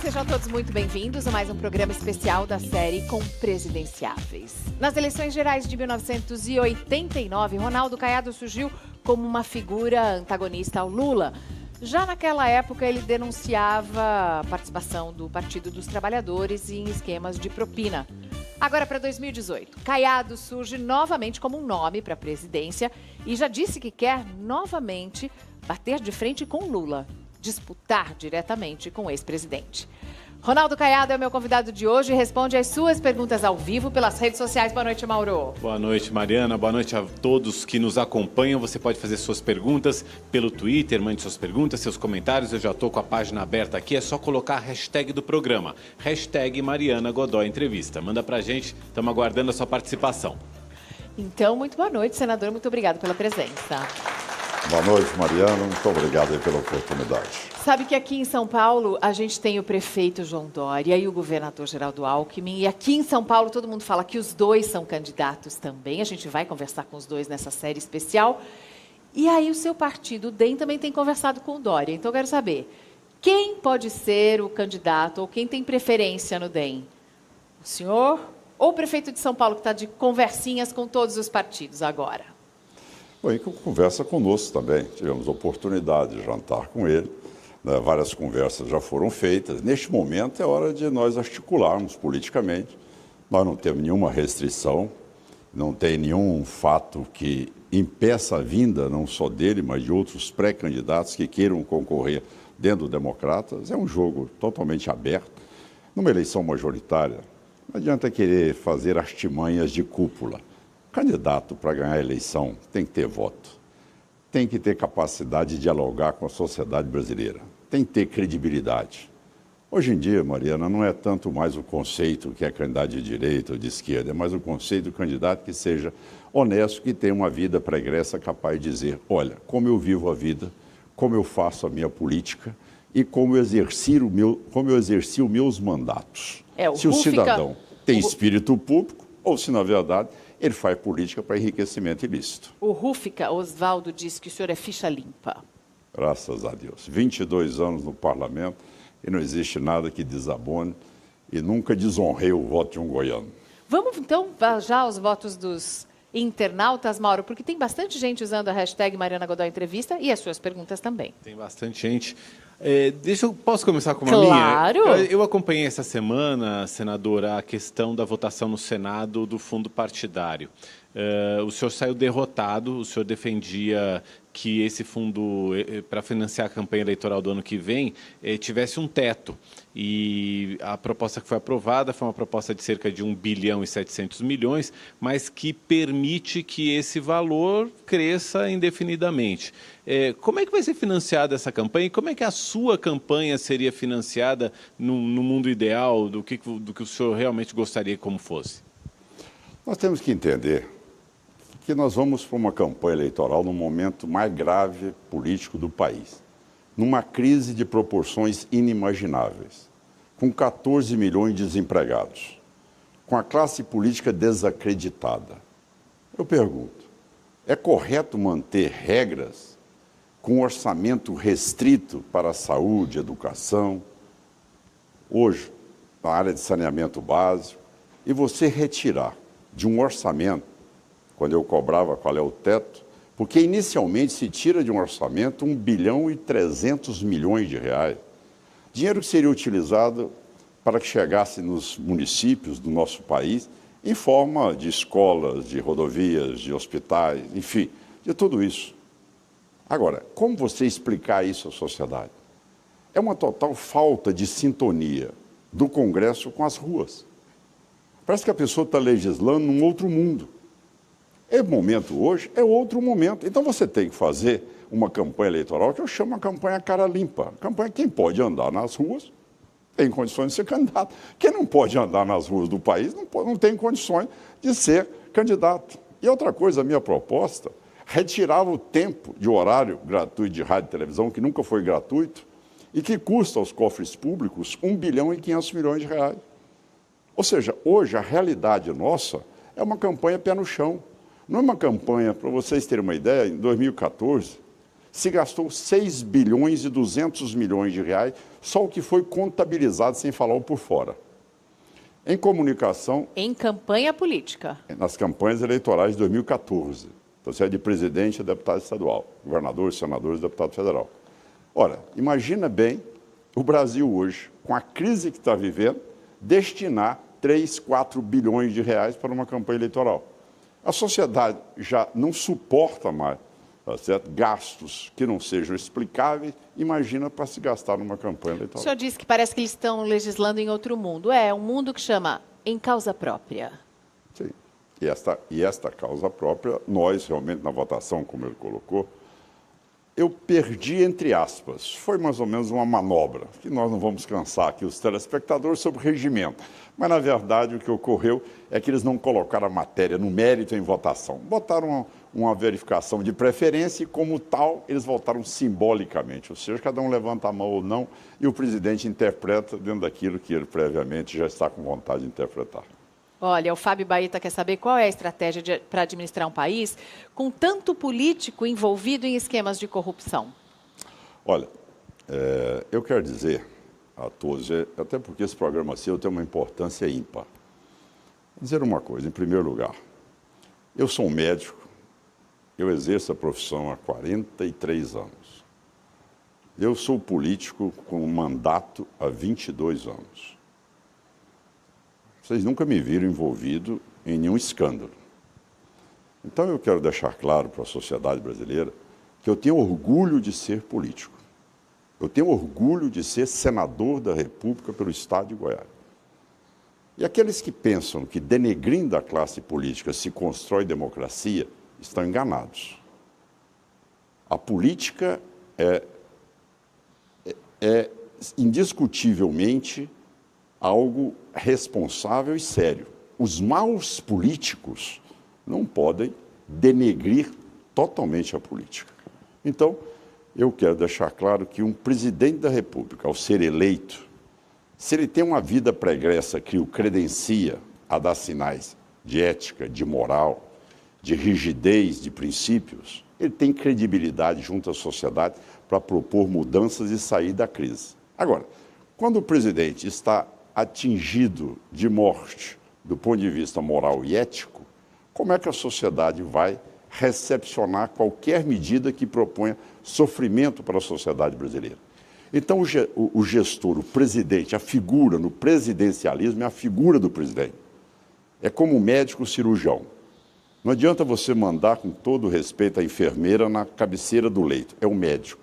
sejam todos muito bem-vindos a mais um programa especial da série Com Presidenciáveis. Nas eleições gerais de 1989, Ronaldo Caiado surgiu como uma figura antagonista ao Lula. Já naquela época, ele denunciava a participação do Partido dos Trabalhadores em esquemas de propina. Agora, para 2018, Caiado surge novamente como um nome para a presidência e já disse que quer novamente bater de frente com Lula, disputar diretamente com o ex-presidente. Ronaldo Caiado é o meu convidado de hoje e responde às suas perguntas ao vivo pelas redes sociais. Boa noite, Mauro. Boa noite, Mariana. Boa noite a todos que nos acompanham. Você pode fazer suas perguntas pelo Twitter, mande suas perguntas, seus comentários. Eu já estou com a página aberta aqui, é só colocar a hashtag do programa. Hashtag Mariana Godoy Entrevista. Manda pra gente, estamos aguardando a sua participação. Então, muito boa noite, senador. Muito obrigado pela presença. Boa noite, Mariana. Muito obrigado pela oportunidade. Sabe que aqui em São Paulo a gente tem o prefeito João Dória e o governador Geraldo Alckmin. E aqui em São Paulo todo mundo fala que os dois são candidatos também. A gente vai conversar com os dois nessa série especial. E aí o seu partido, o DEM, também tem conversado com o Dória. Então eu quero saber, quem pode ser o candidato ou quem tem preferência no DEM? O senhor ou o prefeito de São Paulo, que está de conversinhas com todos os partidos agora? Bom, ele conversa conosco também. Tivemos a oportunidade de jantar com ele. Né? Várias conversas já foram feitas. Neste momento é hora de nós articularmos politicamente. Nós não temos nenhuma restrição, não tem nenhum fato que impeça a vinda, não só dele, mas de outros pré-candidatos que queiram concorrer dentro do Democratas. É um jogo totalmente aberto. Numa eleição majoritária, não adianta querer fazer artimanhas de cúpula. Candidato para ganhar a eleição tem que ter voto, tem que ter capacidade de dialogar com a sociedade brasileira, tem que ter credibilidade. Hoje em dia, Mariana, não é tanto mais o conceito que é candidato de direita ou de esquerda, é mais o conceito do candidato que seja honesto, que tenha uma vida pregressa capaz de dizer, olha, como eu vivo a vida, como eu faço a minha política e como eu exerci os meus mandatos. Se o cidadão tem espírito público ou se, na verdade, ele faz política para enriquecimento ilícito. O Rúfica Oswaldo diz que o senhor é ficha limpa. Graças a Deus. 22 anos no parlamento e não existe nada que desabone e nunca desonrei o voto de um goiano. Vamos, então, já aos votos dos internautas, Mauro, porque tem bastante gente usando a hashtag Mariana Godoy Entrevista e as suas perguntas também. Tem bastante gente. Posso começar com uma Claro. minha? Eu acompanhei essa semana, senadora, a questão da votação no Senado do fundo partidário. O senhor saiu derrotado, o senhor defendia que esse fundo, para financiar a campanha eleitoral do ano que vem, tivesse um teto. E a proposta que foi aprovada foi uma proposta de cerca de 1 bilhão e 700 milhões, mas que permite que esse valor cresça indefinidamente. Como é que vai ser financiada essa campanha? E como é que a sua campanha seria financiada no mundo ideal, do que o senhor realmente gostaria como fosse? Nós temos que entender que nós vamos para uma campanha eleitoral no momento mais grave político do país, numa crise de proporções inimagináveis, com 14 milhões de desempregados, com a classe política desacreditada. Eu pergunto, é correto manter regras com orçamento restrito para a saúde, educação, hoje, na área de saneamento básico, e você retirar de um orçamento, quando eu cobrava qual é o teto, porque inicialmente se tira de um orçamento 1 bilhão e 300 milhões de reais. Dinheiro que seria utilizado para que chegasse nos municípios do nosso país em forma de escolas, de rodovias, de hospitais, enfim, de tudo isso. Agora, como você explicar isso à sociedade? É uma total falta de sintonia do Congresso com as ruas. Parece que a pessoa está legislando num outro mundo. O momento hoje é outro momento. Então você tem que fazer uma campanha eleitoral que eu chamo a campanha cara limpa. Campanha quem pode andar nas ruas tem condições de ser candidato. Quem não pode andar nas ruas do país não tem condições de ser candidato. E outra coisa, a minha proposta retirava o tempo de horário gratuito de rádio e televisão, que nunca foi gratuito, e que custa aos cofres públicos 1 bilhão e 500 milhões de reais. Ou seja, hoje a realidade nossa é uma campanha pé no chão. Não é uma campanha, para vocês terem uma ideia, em 2014, Se gastou 6 bilhões e 200 milhões de reais, só o que foi contabilizado, sem falar o por fora. Em comunicação... Em campanha política. Nas campanhas eleitorais de 2014. Então, você é de presidente, deputado estadual, governador, senador, deputado federal. Ora, imagina bem o Brasil hoje, com a crise que está vivendo, destinar 3, 4 bilhões de reais para uma campanha eleitoral. A sociedade já não suporta mais, tá certo? Gastos que não sejam explicáveis, imagina para se gastar numa campanha eleitoral. O senhor disse que parece que eles estão legislando em outro mundo. É um mundo que chama em causa própria. Sim. E esta causa própria, nós realmente na votação, como ele colocou, eu perdi entre aspas. Foi mais ou menos uma manobra, que nós não vamos cansar aqui os telespectadores sobre regimento. Mas, na verdade, o que ocorreu é que eles não colocaram a matéria no mérito em votação. Botaram uma verificação de preferência e, como tal, eles votaram simbolicamente. Ou seja, cada um levanta a mão ou não e o presidente interpreta dentro daquilo que ele previamente já está com vontade de interpretar. Olha, o Fábio Baeta quer saber qual é a estratégia para administrar um país com tanto político envolvido em esquemas de corrupção. Olha, eu quero dizer a todos, até porque esse programa seu tem uma importância ímpar. Vou dizer uma coisa, em primeiro lugar, eu sou um médico, eu exerço a profissão há 43 anos. Eu sou político com mandato há 22 anos. Vocês nunca me viram envolvido em nenhum escândalo. Então, eu quero deixar claro para a sociedade brasileira que eu tenho orgulho de ser político. Eu tenho orgulho de ser senador da República pelo Estado de Goiás. E aqueles que pensam que denegrindo a classe política se constrói democracia, estão enganados. A política é indiscutivelmente algo responsável e sério. Os maus políticos não podem denegrir totalmente a política. Então, eu quero deixar claro que um presidente da República, ao ser eleito, se ele tem uma vida pregressa que o credencia a dar sinais de ética, de moral, de rigidez, de princípios, ele tem credibilidade junto à sociedade para propor mudanças e sair da crise. Agora, quando o presidente está atingido de morte do ponto de vista moral e ético, como é que a sociedade vai recepcionar qualquer medida que proponha sofrimento para a sociedade brasileira? Então, o gestor, o presidente, a figura no presidencialismo é a figura do presidente. É como o médico, o cirurgião. Não adianta você mandar, com todo respeito, a enfermeira na cabeceira do leito. É o médico.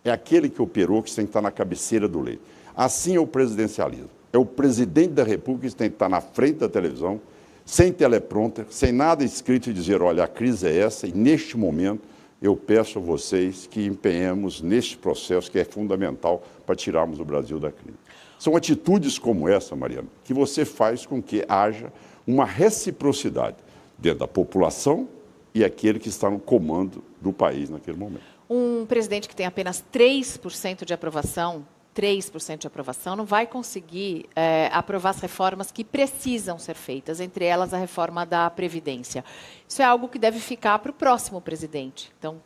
É aquele que operou que tem que estar na cabeceira do leito. Assim é o presidencialismo. É o presidente da República que tem que estar na frente da televisão, sem teleprompter, sem nada escrito e dizer, olha, a crise é essa e neste momento eu peço a vocês que empenhemos neste processo que é fundamental para tirarmos o Brasil da crise. São atitudes como essa, Mariana, que você faz com que haja uma reciprocidade dentro da população e aquele que está no comando do país naquele momento. Um presidente que tem apenas 3% de aprovação, 3% de aprovação, não vai conseguir aprovar as reformas que precisam ser feitas, entre elas a reforma da Previdência. Isso é algo que deve ficar para o próximo presidente. Então,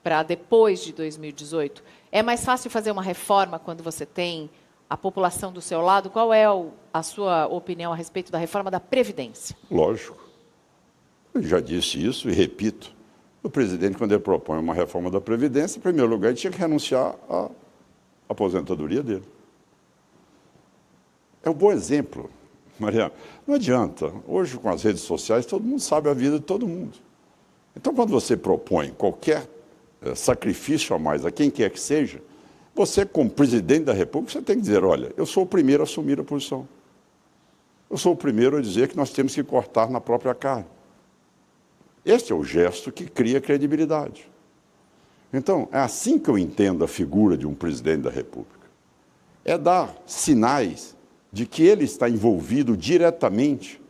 para depois de 2018, é mais fácil fazer uma reforma quando você tem a população do seu lado? Qual é a sua opinião a respeito da reforma da Previdência? Lógico. Eu já disse isso e repito. O presidente, quando ele propõe uma reforma da Previdência, em primeiro lugar, ele tinha que renunciar à aposentadoria dele. É um bom exemplo, Mariana. Não adianta. Hoje, com as redes sociais, todo mundo sabe a vida de todo mundo. Então, quando você propõe qualquer sacrifício a mais a quem quer que seja, você, como presidente da República, você tem que dizer, olha, eu sou o primeiro a assumir a posição. Eu sou o primeiro a dizer que nós temos que cortar na própria carne. Este é o gesto que cria credibilidade. Então, é assim que eu entendo a figura de um presidente da República. É dar sinais de que ele está envolvido diretamente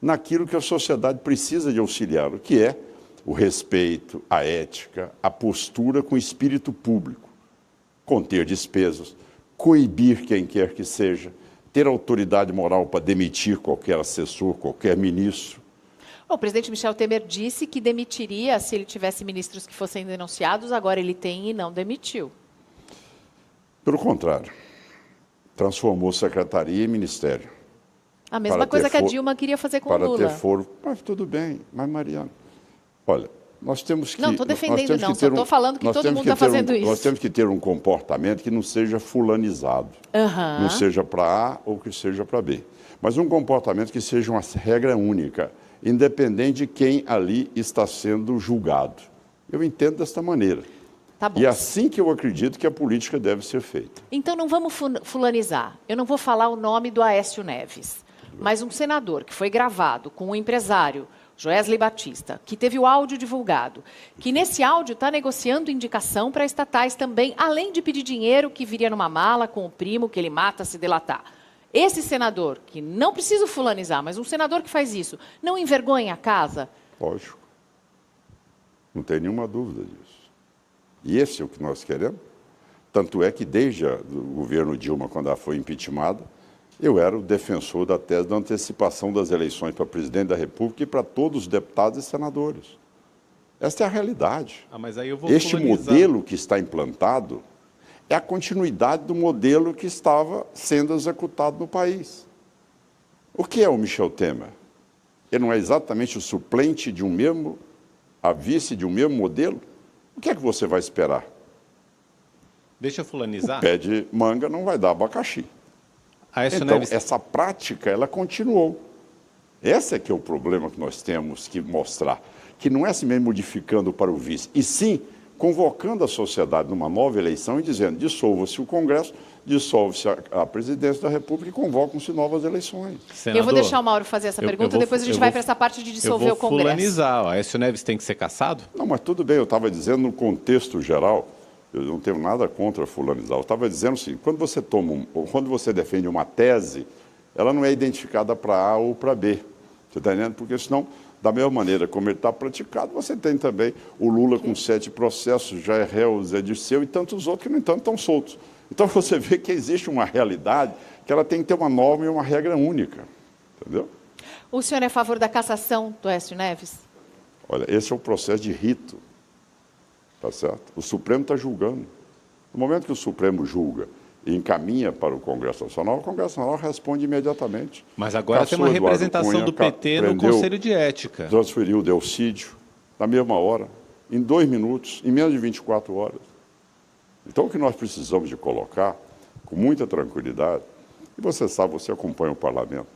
naquilo que a sociedade precisa de auxiliar, que é o respeito, a ética, a postura com espírito público, conter despesas, coibir quem quer que seja, ter autoridade moral para demitir qualquer assessor, qualquer ministro. O presidente Michel Temer disse que demitiria se ele tivesse ministros que fossem denunciados, agora ele tem e não demitiu. Pelo contrário, transformou secretaria em ministério. A mesma coisa que a Dilma queria fazer com o Lula. Para ter foro. Mas tudo bem, mas Mariana, olha, nós temos que... Não, estou defendendo não, só estou falando que todo mundo está fazendo isso. Nós temos que ter um comportamento que não seja fulanizado. Não seja para A ou que seja para B. Mas um comportamento que seja uma regra única, independente de quem ali está sendo julgado. Eu entendo desta maneira. Tá bom. E é assim que eu acredito que a política deve ser feita. Então não vamos fulanizar. Eu não vou falar o nome do Aécio Neves, mas um senador que foi gravado com um empresário, Joesley Batista, que teve o áudio divulgado, que nesse áudio está negociando indicação para estatais também, além de pedir dinheiro que viria numa mala com o primo que ele mata se delatar. Esse senador, que não preciso fulanizar, mas um senador que faz isso, não envergonha a casa? Lógico. Não tem nenhuma dúvida disso. E esse é o que nós queremos. Tanto é que desde o governo Dilma, quando ela foi impeachmentada, eu era o defensor da tese da antecipação das eleições para presidente da República e para todos os deputados e senadores. Esta é a realidade. Mas aí eu vou este fulanizar. modelo que está implantado é a continuidade do modelo que estava sendo executado no país. O que é o Michel Temer? Ele não é exatamente o suplente de um mesmo, a vice de um mesmo modelo? O que é que você vai esperar? Deixa eu fulanizar. O pé de manga não vai dar abacaxi. Aécio Então, Neves... essa prática, ela continuou. Esse é que é o problema que nós temos que mostrar. Que não é se mesmo modificando para o vice, e sim convocando a sociedade numa nova eleição e dizendo, dissolva-se o Congresso, dissolve-se a presidência da República e convocam-se novas eleições. Senador, eu vou deixar o Mauro fazer essa pergunta, depois a gente vai para essa parte de dissolver o Congresso. Eu vou fulanizar. O Aécio Neves tem que ser cassado? Não, mas tudo bem, eu estava dizendo no contexto geral, eu não tenho nada contra fulanizar. Eu estava dizendo assim, quando você defende uma tese, ela não é identificada para A ou para B. Você está entendendo? Porque senão, da mesma maneira como ele está praticado, você tem também o Lula com 7 processos, já é réu, Zé Dirceu e tantos outros que, no entanto, estão soltos. Então, você vê que existe uma realidade que ela tem que ter uma norma e uma regra única. Entendeu? O senhor é a favor da cassação do Aécio Neves? Olha, esse é o processo de rito. Tá certo? O Supremo está julgando. No momento que o Supremo julga e encaminha para o Congresso Nacional, o Congresso Nacional responde imediatamente. Mas agora tem uma representação do PT no Conselho de Ética. Transferiu o Delcídio, na mesma hora, em 2 minutos, em menos de 24 horas. Então, o que nós precisamos de colocar, com muita tranquilidade, e você sabe, você acompanha o Parlamento,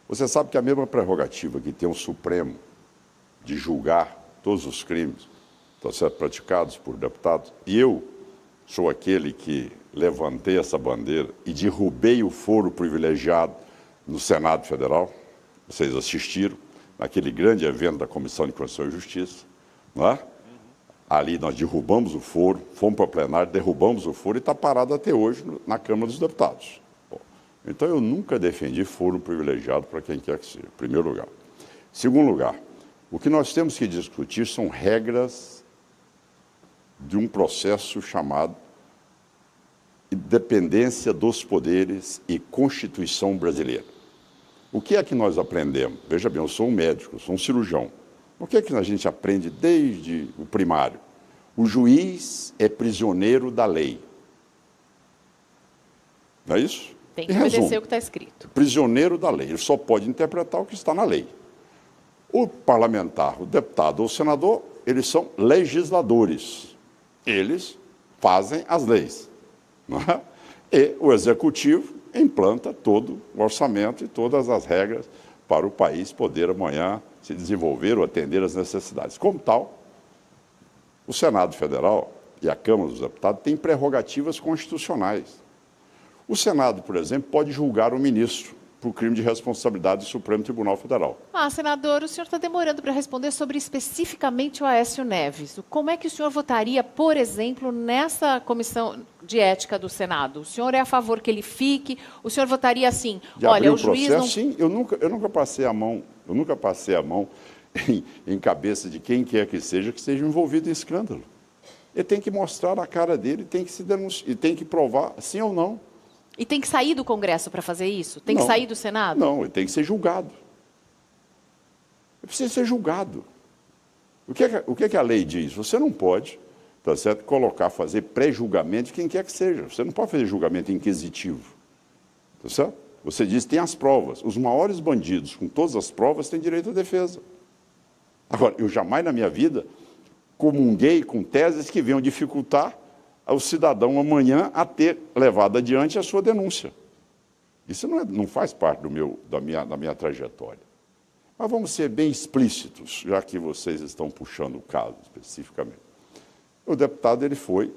você sabe que a mesma prerrogativa que tem o Supremo de julgar todos os crimes estão sendo praticados por deputados, e eu sou aquele que levantei essa bandeira e derrubei o foro privilegiado no Senado Federal. Vocês assistiram naquele grande evento da Comissão de Constituição e Justiça, não é? Ali nós derrubamos o foro, fomos para o plenário, derrubamos o foro e está parado até hoje na Câmara dos Deputados. Bom, então, eu nunca defendi foro privilegiado para quem quer que seja, em primeiro lugar. Segundo lugar, o que nós temos que discutir são regras de um processo chamado Independência dos Poderes e Constituição Brasileira. O que é que nós aprendemos? Veja bem, eu sou um médico, sou um cirurgião. O que é que a gente aprende desde o primário? O juiz é prisioneiro da lei. Não é isso? Tem que obedecer o que está escrito. Prisioneiro da lei. Ele só pode interpretar o que está na lei. O parlamentar, o deputado ou o senador, eles são legisladores. Eles fazem as leis. Não é? E o executivo implanta todo o orçamento e todas as regras para o país poder amanhã se desenvolver ou atender às necessidades. Como tal, o Senado Federal e a Câmara dos Deputados têm prerrogativas constitucionais. O Senado, por exemplo, pode julgar o ministro por crime de responsabilidade do Supremo Tribunal Federal. Senador, o senhor está demorando para responder sobre especificamente o Aécio Neves. Como é que o senhor votaria, por exemplo, nessa comissão de ética do Senado? O senhor é a favor que ele fique? O senhor votaria assim, olha, o juiz não... Sim, eu nunca passei a mão, em cabeça de quem quer que seja envolvido em escândalo. Ele tem que mostrar a cara dele, tem que se denunciar, e tem que provar sim ou não. E tem que sair do Congresso para fazer isso? Tem que sair do Senado? Não, ele tem que ser julgado. precisa ser julgado. O que é que a lei diz? Você não pode, tá certo, fazer pré-julgamento de quem quer que seja. Você não pode fazer julgamento inquisitivo. Tá certo? Você diz que tem as provas. Os maiores bandidos, com todas as provas, têm direito à defesa. Agora, eu jamais na minha vida comunguei com teses que venham dificultar ao cidadão amanhã a ter levado adiante a sua denúncia. Isso não faz parte da minha trajetória. Mas vamos ser bem explícitos, já que vocês estão puxando o caso especificamente. O deputado ele foi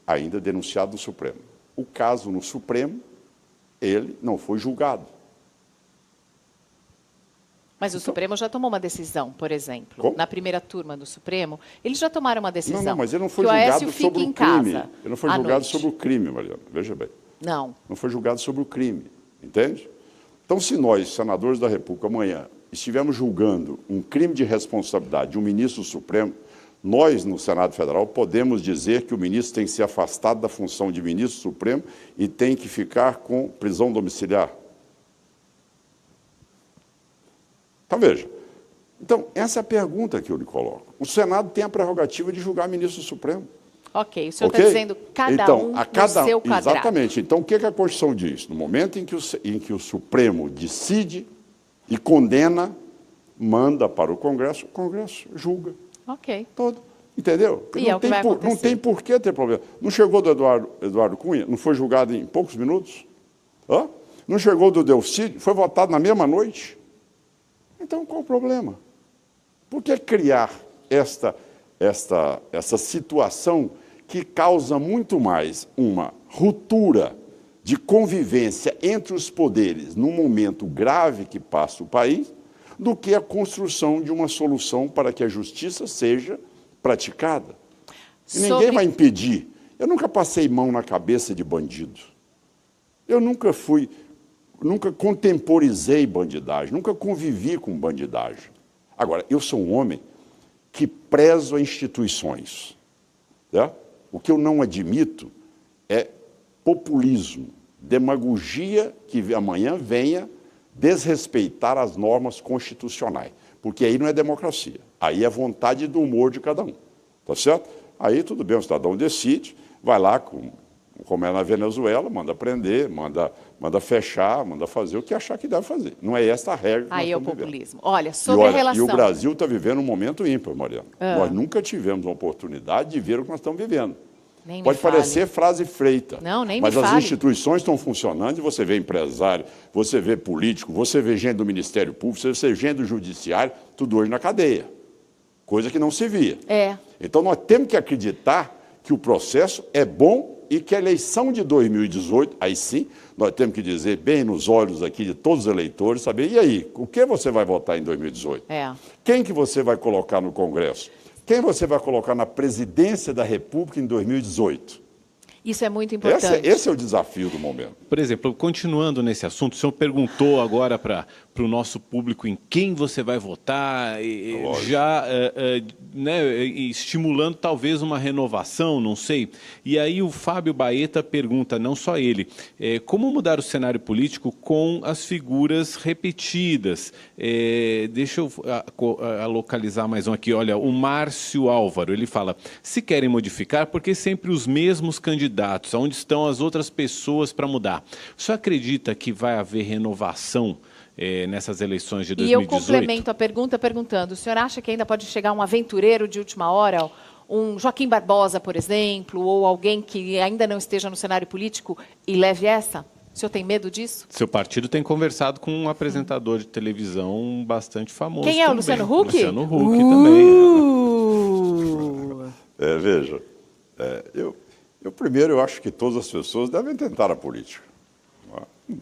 ainda denunciado no Supremo. O caso no Supremo, ele não foi julgado. Mas o Supremo já tomou uma decisão, por exemplo. Como? Na primeira turma do Supremo, eles já tomaram uma decisão. Não, mas ele não foi que julgado o sobre o crime. Ele não foi julgado sobre o crime, Mariana. Veja bem. Não. Não foi julgado sobre o crime, entende? Então, se nós, senadores da República, amanhã estivermos julgando um crime de responsabilidade de um ministro do Supremo, nós, no Senado Federal, podemos dizer que o ministro tem que ser afastado da função de ministro Supremo e tem que ficar com prisão domiciliar. Então, veja. Então, essa é a pergunta que eu lhe coloco. O Senado tem a prerrogativa de julgar ministro do Supremo. Ok, o senhor está dizendo cada um no seu quadrado. Exatamente. Então, o que a Constituição diz? No momento em que o Supremo decide e condena, manda para o Congresso julga. Ok. Todo. Entendeu? E é o que vai acontecer. Não tem por que ter problema. Não chegou do Eduardo Cunha? Não foi julgado em poucos minutos? Hã? Não chegou do Delcídio? Foi votado na mesma noite? Então, qual o problema? Por que criar essa situação que causa muito mais uma ruptura de convivência entre os poderes num momento grave que passa o país, do que a construção de uma solução para que a justiça seja praticada? E ninguém vai impedir. Eu nunca passei mão na cabeça de bandido. Eu nunca contemporizei bandidagem, nunca convivi com bandidagem. Agora, eu sou um homem que prezo a instituições. Né? O que eu não admito é populismo, demagogia que amanhã venha desrespeitar as normas constitucionais, porque aí não é democracia, aí é vontade do humor de cada um, tá certo? Aí tudo bem, o cidadão decide, vai lá, como é na Venezuela, manda prender, manda fechar, manda fazer o que achar que deve fazer. Não é essa a regra que aí é o populismo. Vivendo. Olha, sobre a relação... E o Brasil está vivendo um momento ímpar, Mariana. Nós nunca tivemos a oportunidade de ver o que nós estamos vivendo. Pode parecer frase feita, não, nem mas me as fale. instituições estão funcionando e você vê empresário, você vê político, você vê gente do Ministério Público, você vê gente do Judiciário, tudo hoje na cadeia. Coisa que não se via. Então nós temos que acreditar que o processo é bom e que a eleição de 2018, aí sim, nós temos que dizer bem nos olhos aqui de todos os eleitores, saber, e aí, o que você vai votar em 2018? Quem que você vai colocar no Congresso? Quem você vai colocar na presidência da República em 2018? Isso é muito importante. Esse é o desafio do momento. Por exemplo, continuando nesse assunto, o senhor perguntou agora para o nosso público em quem você vai votar, já estimulando talvez uma renovação, não sei. E aí o Fábio Baeta pergunta, não só ele, como mudar o cenário político com as figuras repetidas? Deixa eu localizar mais um aqui. Olha, o Márcio Álvaro, ele fala, se querem modificar, por que sempre os mesmos candidatos? Onde estão as outras pessoas para mudar? O senhor acredita que vai haver renovação nessas eleições de 2018? E eu complemento a pergunta perguntando, o senhor acha que ainda pode chegar um aventureiro de última hora, um Joaquim Barbosa, por exemplo, ou alguém que ainda não esteja no cenário político e leve essa? O senhor tem medo disso? Seu partido tem conversado com um apresentador de televisão bastante famoso. Quem é? O Luciano Huck? Luciano Huck também. Veja, primeiro eu acho que todas as pessoas devem tentar a política.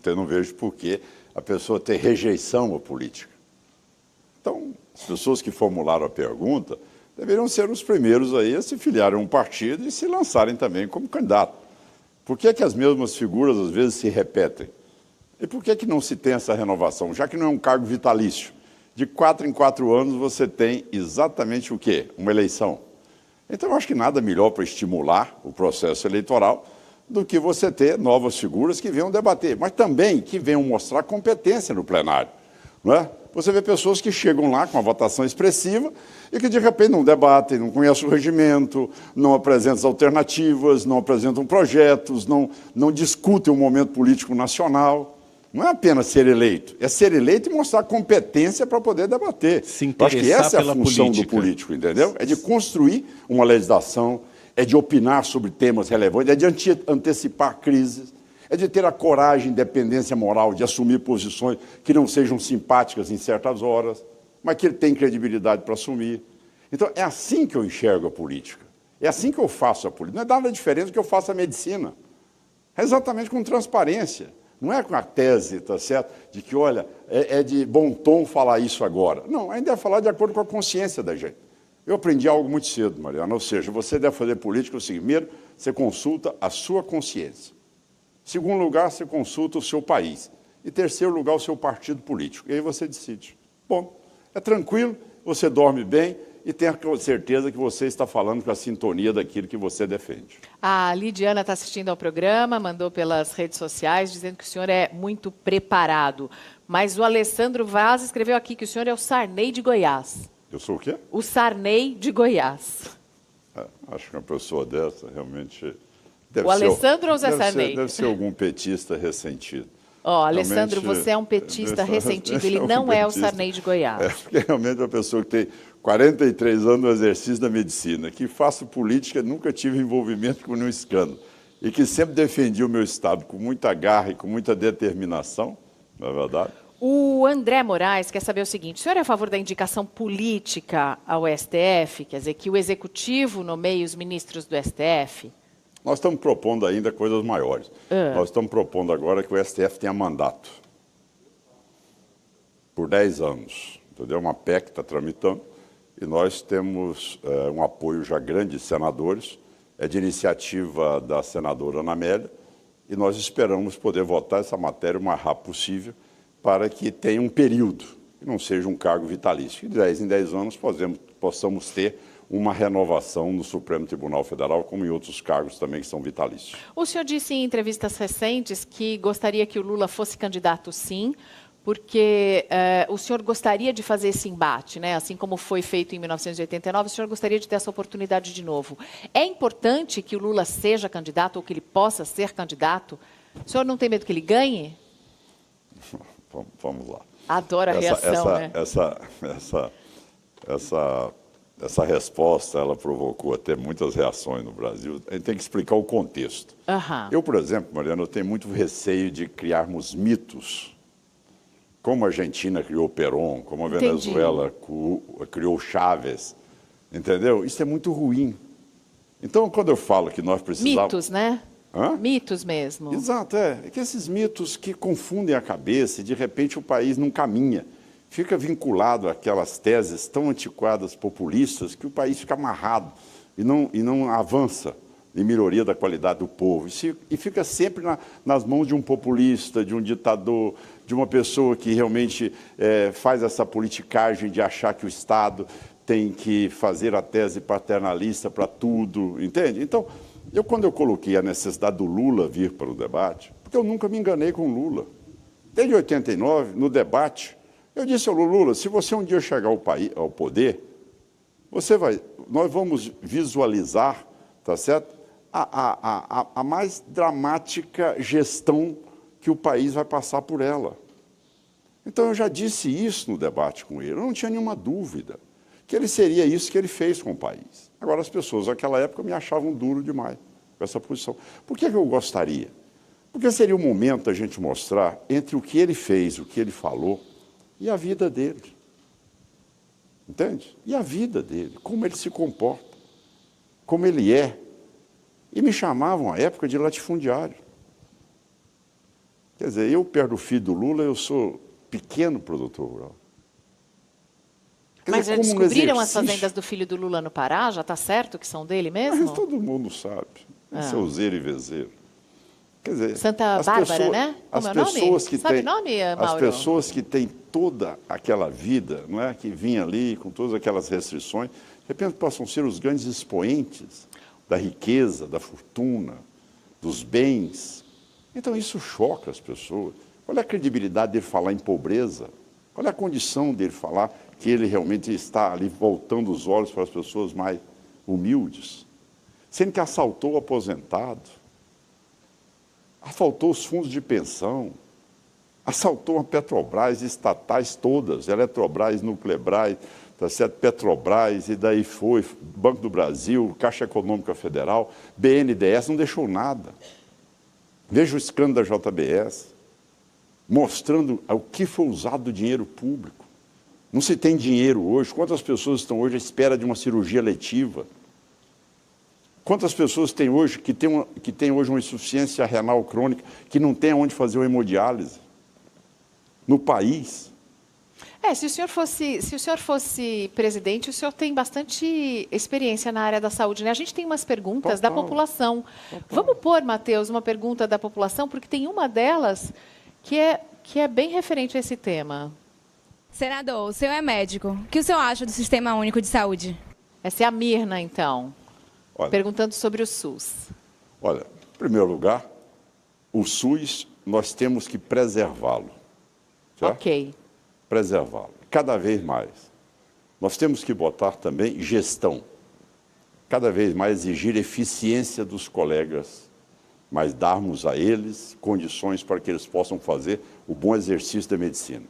Não vejo por que a pessoa ter rejeição à política. Então, as pessoas que formularam a pergunta deveriam ser os primeiros aí a se filiarem a um partido e se lançarem também como candidato. Por que as mesmas figuras às vezes se repetem? E por que não se tem essa renovação? Já que não é um cargo vitalício. De 4 em 4 anos você tem exatamente o quê? Uma eleição. Então, eu acho que nada melhor para estimular o processo eleitoral do que você ter novas figuras que venham debater, mas também que venham mostrar competência no plenário. Não é? você vê pessoas que chegam lá com uma votação expressiva e que, de repente, não debatem, não conhecem o regimento, não apresentam alternativas, não apresentam projetos, não discutem o momento político nacional. Não é apenas ser eleito, é ser eleito e mostrar competência para poder debater. Eu acho que essa é a função do político, entendeu? É de construir uma legislação, é de opinar sobre temas relevantes, é de antecipar crises, é de ter a coragem, independência moral, de assumir posições que não sejam simpáticas em certas horas, mas que ele tem credibilidade para assumir. Então, é assim que eu enxergo a política. É assim que eu faço a política. Não é nada diferente do que eu faço a medicina. É exatamente com transparência. Não é com a tese, tá certo, de que, olha, é de bom tom falar isso agora. Não, ainda é falar de acordo com a consciência da gente. Eu aprendi algo muito cedo, Mariana, ou seja, você deve fazer política o seguinte: primeiro, você consulta a sua consciência. Segundo lugar, você consulta o seu país. E terceiro lugar, o seu partido político. E aí você decide. Bom, é tranquilo, você dorme bem e tenha certeza que você está falando com a sintonia daquilo que você defende. A Lidiana está assistindo ao programa, mandou pelas redes sociais, dizendo que o senhor é muito preparado. Mas o Alessandro Vaz escreveu aqui que o senhor é o Sarney de Goiás. Eu sou o quê? O Sarney de Goiás. Acho que uma pessoa dessa realmente... O Alessandro ou o Zé Sarney? Deve ser algum petista ressentido. Ó, Alessandro, você é um petista ressentido, ele não é o Sarney de Goiás. Porque realmente é uma pessoa que tem 43 anos no exercício da medicina, que faço política, nunca tive envolvimento com nenhum escândalo, e que sempre defendi o meu Estado com muita garra e com muita determinação, não é verdade? O André Moraes quer saber o seguinte: o senhor é a favor da indicação política ao STF? Quer dizer, que o Executivo nomeie os ministros do STF? Nós estamos propondo ainda coisas maiores. Nós estamos propondo agora que o STF tenha mandato por 10 anos. Entendeu? Uma PEC está tramitando e nós temos um apoio já grande de senadores, é de iniciativa da senadora Ana Amélia, e nós esperamos poder votar essa matéria o mais rápido possível para que tenha um período, que não seja um cargo vitalício. De 10 em 10 anos possamos ter uma renovação no Supremo Tribunal Federal, como em outros cargos também que são vitalícios. O senhor disse em entrevistas recentes que gostaria que o Lula fosse candidato, sim, porque o senhor gostaria de fazer esse embate, né? Assim como foi feito em 1989, o senhor gostaria de ter essa oportunidade de novo. É importante que o Lula seja candidato ou que ele possa ser candidato? O senhor não tem medo que ele ganhe? Vamos lá. Adoro a reação, né? Essa resposta, ela provocou até muitas reações no Brasil. A gente tem que explicar o contexto. Eu, por exemplo, Mariana, eu tenho muito receio de criarmos mitos. Como a Argentina criou Perón, como a Venezuela criou Chávez. Entendeu? Isso é muito ruim. Então, quando eu falo que nós precisamos... Mitos, né? Hã? Mitos mesmo. Exato, é que esses mitos que confundem a cabeça e, de repente, o país não caminha. Fica vinculado àquelas teses tão antiquadas, populistas, que o país fica amarrado e não avança em melhoria da qualidade do povo. E fica sempre nas mãos de um populista, de um ditador, de uma pessoa que realmente faz essa politicagem de achar que o Estado tem que fazer a tese paternalista para tudo, entende? Então, quando eu coloquei a necessidade do Lula vir para o debate, porque eu nunca me enganei com o Lula. Desde 89, no debate, eu disse ao Lula: se você um dia chegar ao poder, nós vamos visualizar, tá certo, a mais dramática gestão que o país vai passar por ela. Então, eu já disse isso no debate com ele, eu não tinha nenhuma dúvida que ele seria isso que ele fez com o país. Agora, as pessoas naquela época me achavam duro demais com essa posição. Por que eu gostaria? Porque seria o momento da gente mostrar entre o que ele fez, o que ele falou, e a vida dele. Entende? E a vida dele, como ele se comporta, como ele é. E me chamavam, à época, de latifundiário. Quer dizer, eu, perto do filho do Lula, eu sou pequeno produtor rural. Mas já descobriram as fazendas do filho do Lula no Pará? Já está certo que são dele mesmo? Mas todo mundo sabe. Seu Zero e Vezeiro. Quer dizer, Santa Bárbara, né? Como é o nome? Sabe o nome, Mauro? As pessoas que têm toda aquela vida, não é, que vinha ali com todas aquelas restrições, de repente possam ser os grandes expoentes da riqueza, da fortuna, dos bens. Então isso choca as pessoas. Qual é a credibilidade de falar em pobreza? Qual é a condição dele falar que ele realmente está ali voltando os olhos para as pessoas mais humildes? Sendo que assaltou o aposentado, assaltou os fundos de pensão, assaltou a Petrobras, estatais todas, Eletrobras, Nuclebras, tá certo? Petrobras, e daí foi, Banco do Brasil, Caixa Econômica Federal, BNDES, não deixou nada. Veja o escândalo da JBS, mostrando o que foi usado do dinheiro público. Não se tem dinheiro hoje. Quantas pessoas estão hoje à espera de uma cirurgia letiva? Quantas pessoas tem hoje que tem hoje uma insuficiência renal crônica, que não tem onde fazer uma hemodiálise? No país. Se o senhor fosse presidente, o senhor tem bastante experiência na área da saúde, né? A gente tem umas perguntas da população. Vamos pôr, Matheus, uma pergunta da população, porque tem uma delas que é bem referente a esse tema. Senador, o senhor é médico. O que o senhor acha do Sistema Único de Saúde? Essa é a Mirna, então, perguntando sobre o SUS. Olha, em primeiro lugar, o SUS, nós temos que preservá-lo. Certo? Ok. Preservá-lo, cada vez mais. Nós temos que botar também gestão, cada vez mais exigir eficiência dos colegas, mas darmos a eles condições para que eles possam fazer o bom exercício da medicina.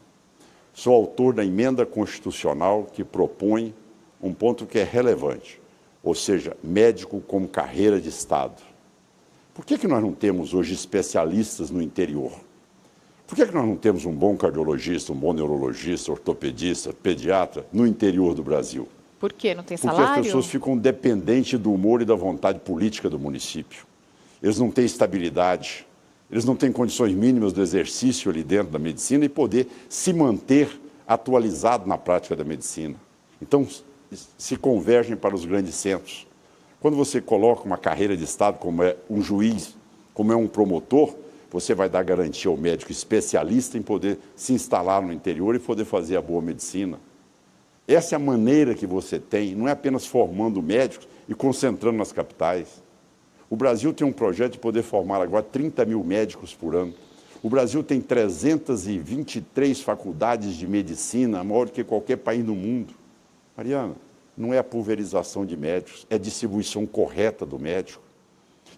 Sou autor da emenda constitucional que propõe um ponto que é relevante, ou seja, médico como carreira de Estado. Por que nós não temos hoje especialistas no interior? Por que nós não temos um bom cardiologista, um bom neurologista, ortopedista, pediatra no interior do Brasil? Por quê? Não tem salário? Porque as pessoas ficam dependentes do humor e da vontade política do município. Eles não têm estabilidade, eles não têm condições mínimas do exercício ali dentro da medicina e poder se manter atualizado na prática da medicina. Então, se convergem para os grandes centros. Quando você coloca uma carreira de Estado, como é um juiz, como é um promotor, você vai dar garantia ao médico especialista em poder se instalar no interior e poder fazer a boa medicina. Essa é a maneira que você tem, não é apenas formando médicos e concentrando nas capitais. O Brasil tem um projeto de poder formar agora 30 mil médicos por ano. O Brasil tem 323 faculdades de medicina, maior do que qualquer país do mundo. Mariana, não é a pulverização de médicos, é a distribuição correta do médico.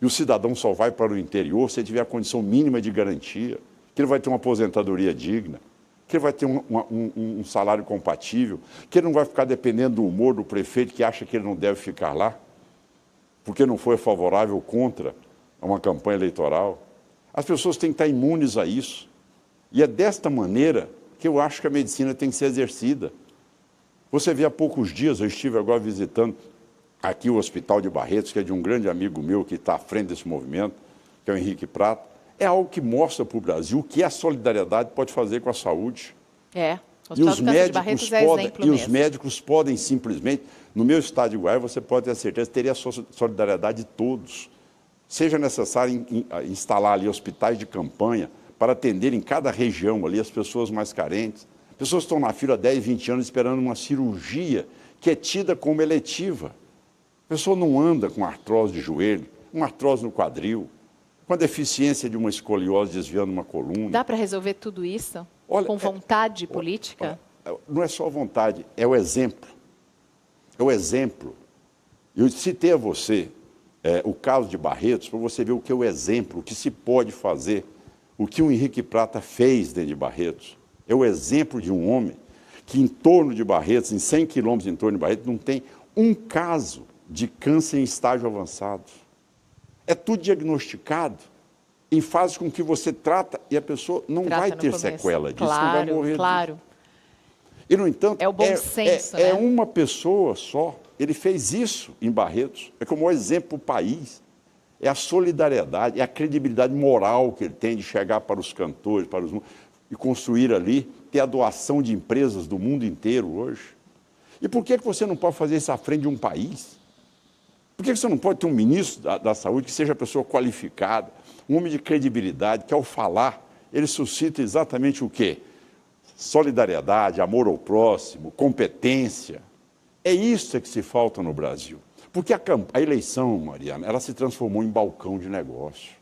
E o cidadão só vai para o interior se ele tiver a condição mínima de garantia, que ele vai ter uma aposentadoria digna, que ele vai ter um salário compatível, que ele não vai ficar dependendo do humor do prefeito que acha que ele não deve ficar lá, porque não foi favorável contra uma campanha eleitoral. As pessoas têm que estar imunes a isso. E é desta maneira que eu acho que a medicina tem que ser exercida. Você vê há poucos dias, eu estive agora visitando aqui o Hospital de Barretos, que é de um grande amigo meu que está à frente desse movimento, que é o Henrique Prata. É algo que mostra para o Brasil o que a solidariedade pode fazer com a saúde. Os médicos podem simplesmente, no meu estado de Goiás, você pode ter certeza, teria a solidariedade de todos. Seja necessário instalar ali hospitais de campanha para atender em cada região ali as pessoas mais carentes. Pessoas estão na fila há 10, 20 anos esperando uma cirurgia que é tida como eletiva. A pessoa não anda com artrose de joelho, uma artrose no quadril, com a deficiência de uma escoliose desviando uma coluna. Dá para resolver tudo isso com vontade política? Não é só vontade, é o exemplo. É o exemplo. Eu citei a você o caso de Barretos, para você ver o que é o exemplo, o que se pode fazer, o que o Henrique Prata fez dentro de Barretos. É o exemplo de um homem que em torno de Barretos, em 100 quilômetros em torno de Barretos, não tem um caso de câncer em estágio avançado. É tudo diagnosticado em fase com que você trata e a pessoa não vai ter sequela disso, não vai morrer disso. E, no entanto, é o bom senso, é uma pessoa só. Ele fez isso em Barretos. É como um exemplo para o país. É a solidariedade, é a credibilidade moral que ele tem de chegar para os cantores, para os e construir ali, ter a doação de empresas do mundo inteiro hoje. E por que você não pode fazer isso à frente de um país? Por que você não pode ter um ministro da saúde que seja a pessoa qualificada, um homem de credibilidade, que ao falar, ele suscita exatamente o quê? Solidariedade, amor ao próximo, competência. É isso que se falta no Brasil. Porque a eleição, Mariana, ela se transformou em balcão de negócio.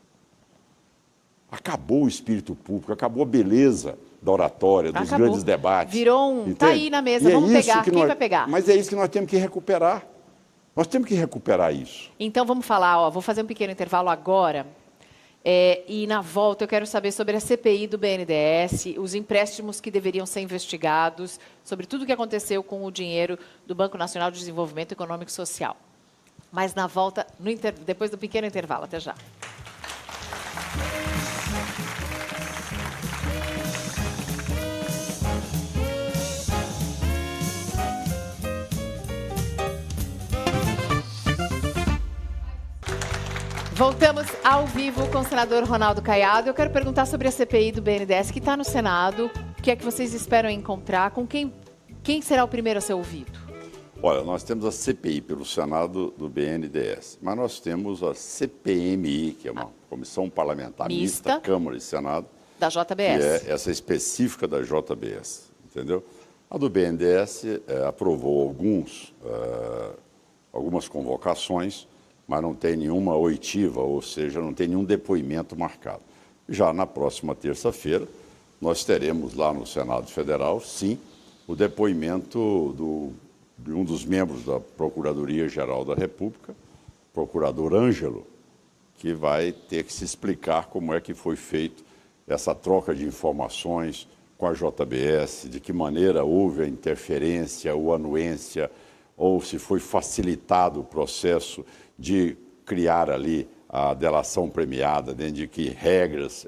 Acabou o espírito público, acabou a beleza da oratória, dos grandes debates. Virou um... Está aí na mesa, vamos pegar. Quem vai pegar? Mas é isso que nós temos que recuperar. Nós temos que recuperar isso. Então, vamos falar, ó, vou fazer um pequeno intervalo agora. E na volta eu quero saber sobre a CPI do BNDES, os empréstimos que deveriam ser investigados, sobre tudo o que aconteceu com o dinheiro do Banco Nacional de Desenvolvimento Econômico e Social. Mas na volta, depois do pequeno intervalo. Até já. Voltamos ao vivo com o senador Ronaldo Caiado. Eu quero perguntar sobre a CPI do BNDES, que está no Senado. O que é que vocês esperam encontrar? Com quem será o primeiro a ser ouvido? Olha, nós temos a CPI pelo Senado do BNDES, mas nós temos a CPMI, que é uma comissão parlamentar mista, Câmara e Senado. Da JBS. Que é essa específica da JBS, entendeu? A do BNDES aprovou algumas convocações, mas não tem nenhuma oitiva, ou seja, não tem nenhum depoimento marcado. Já na próxima terça-feira, nós teremos lá no Senado Federal, sim, o depoimento de um dos membros da Procuradoria-Geral da República, procurador Ângelo, que vai ter que se explicar como é que foi feito essa troca de informações com a JBS, de que maneira houve a interferência ou anuência, ou se foi facilitado o processo de criar ali a delação premiada, dentro de que regras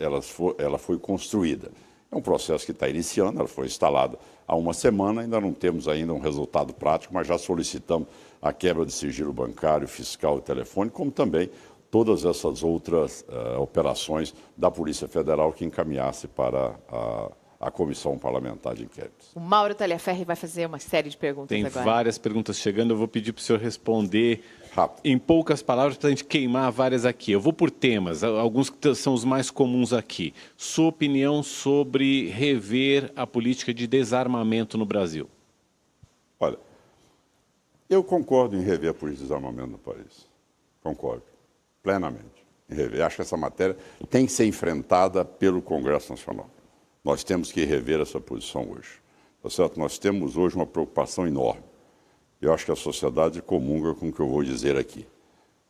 ela foi construída. É um processo que está iniciando, ela foi instalada há uma semana, ainda não temos ainda um resultado prático, mas já solicitamos a quebra de sigilo bancário, fiscal e telefônico, como também todas essas outras operações da Polícia Federal que encaminhasse para a Comissão Parlamentar de Inquéritos. O Mauro Taliaferri vai fazer uma série de perguntas agora. Tem várias perguntas chegando, eu vou pedir para o senhor responder rápido, em poucas palavras, para a gente queimar várias aqui. Eu vou por temas, alguns que são os mais comuns aqui. Sua opinião sobre rever a política de desarmamento no Brasil? Olha, eu concordo em rever a política de desarmamento no país. Concordo, plenamente, em rever. Acho que essa matéria tem que ser enfrentada pelo Congresso Nacional. Nós temos que rever essa posição hoje. Tá certo? Nós temos hoje uma preocupação enorme. Eu acho que a sociedade comunga com o que eu vou dizer aqui.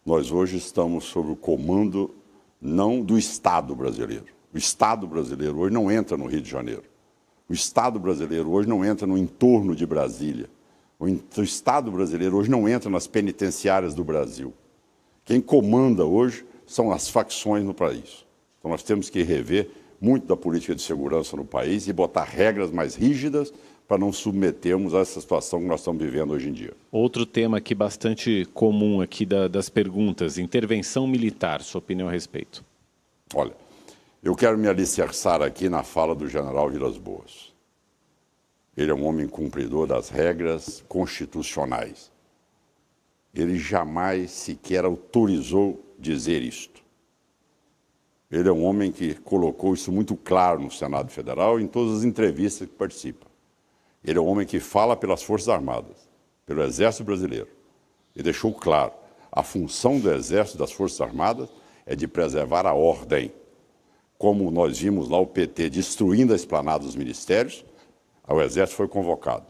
Nós hoje estamos sob o comando não do Estado brasileiro. O Estado brasileiro hoje não entra no Rio de Janeiro. O Estado brasileiro hoje não entra no entorno de Brasília. O Estado brasileiro hoje não entra nas penitenciárias do Brasil. Quem comanda hoje são as facções no país. Então nós temos que rever muito da política de segurança no país e botar regras mais rígidas para não submetermos a essa situação que nós estamos vivendo hoje em dia. Outro tema aqui bastante comum aqui das perguntas, intervenção militar, sua opinião a respeito? Olha, eu quero me alicerçar aqui na fala do general Vilas Boas. Ele é um homem cumpridor das regras constitucionais. Ele jamais sequer autorizou dizer isto. Ele é um homem que colocou isso muito claro no Senado Federal e em todas as entrevistas que participa. Ele é um homem que fala pelas Forças Armadas, pelo Exército Brasileiro. E deixou claro, a função do Exército e das Forças Armadas é de preservar a ordem. Como nós vimos lá o PT destruindo a esplanada dos ministérios, o Exército foi convocado.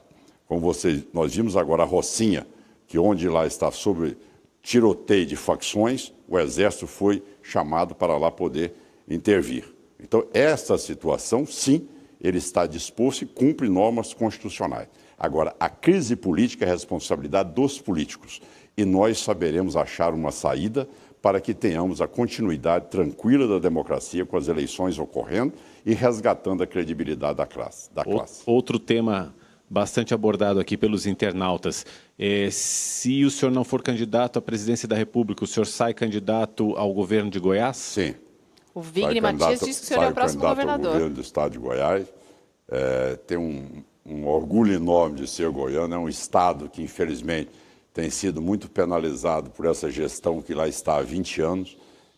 Como nós vimos agora a Rocinha, que onde lá está sob tiroteio de facções, o Exército foi chamado para lá poder intervir. Então, essa situação, sim, ele está disposto e cumpre normas constitucionais. Agora, a crise política é a responsabilidade dos políticos e nós saberemos achar uma saída para que tenhamos a continuidade tranquila da democracia com as eleições ocorrendo e resgatando a credibilidade da classe. Outro tema bastante abordado aqui pelos internautas. Se o senhor não for candidato à presidência da República, o senhor sai candidato ao governo de Goiás? Sim. O Wigner Matias disse que o senhor é o próximo governador. Ao governo do estado de Goiás. Tem um orgulho enorme de ser goiano. É um estado que, infelizmente, tem sido muito penalizado por essa gestão que lá está há 20 anos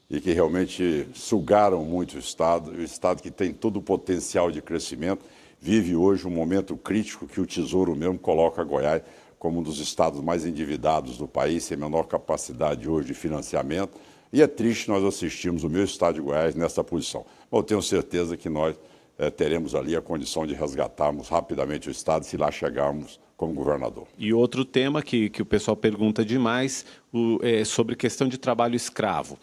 e que realmente sugaram muito o estado que tem todo o potencial de crescimento, vive hoje um momento crítico que o Tesouro mesmo coloca Goiás como um dos estados mais endividados do país, sem menor capacidade hoje de financiamento, E é triste nós assistirmos o meu estado de Goiás nessa posição. Mas eu tenho certeza que nós teremos ali a condição de resgatarmos rapidamente o estado se lá chegarmos como governador. E outro tema que o pessoal pergunta demais é sobre questão de trabalho escravo.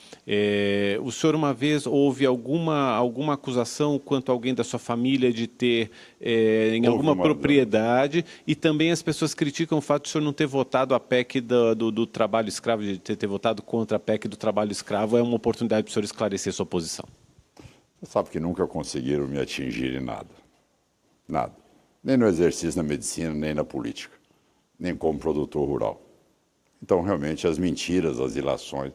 O senhor uma vez houve alguma acusação quanto a alguém da sua família de ter em alguma propriedade, e também as pessoas criticam o fato de o senhor não ter votado a PEC do trabalho escravo, de ter votado contra a PEC do trabalho escravo. É uma oportunidade para o senhor esclarecer sua posição. Você sabe que nunca conseguiram me atingir em nada. Nada. Nem no exercício da medicina, nem na política, nem como produtor rural. Então, realmente, as mentiras, as ilações,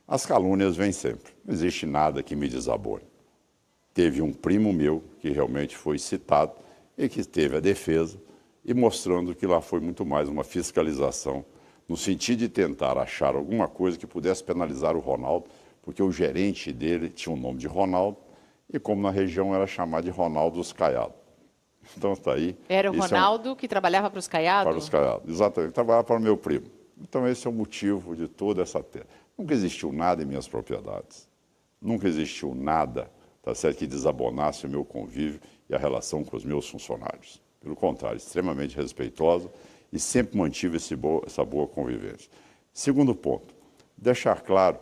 as calúnias vêm sempre. Não existe nada que me desabone. Teve um primo meu que realmente foi citado e que teve a defesa, e mostrando que lá foi muito mais uma fiscalização, no sentido de tentar achar alguma coisa que pudesse penalizar o Ronaldo, porque o gerente dele tinha o nome de Ronaldo, e como na região era chamado de Ronaldo dos Caiados. Então está aí. Era o Ronaldo que trabalhava para os Caiados? Para os Caiados, exatamente. Trabalhava para o meu primo. Então esse é o motivo de toda essa terra. Nunca existiu nada em minhas propriedades. Nunca existiu nada, tá certo, que desabonasse o meu convívio e a relação com os meus funcionários. Pelo contrário, extremamente respeitosa, e sempre mantive essa boa convivência. Segundo ponto, deixar claro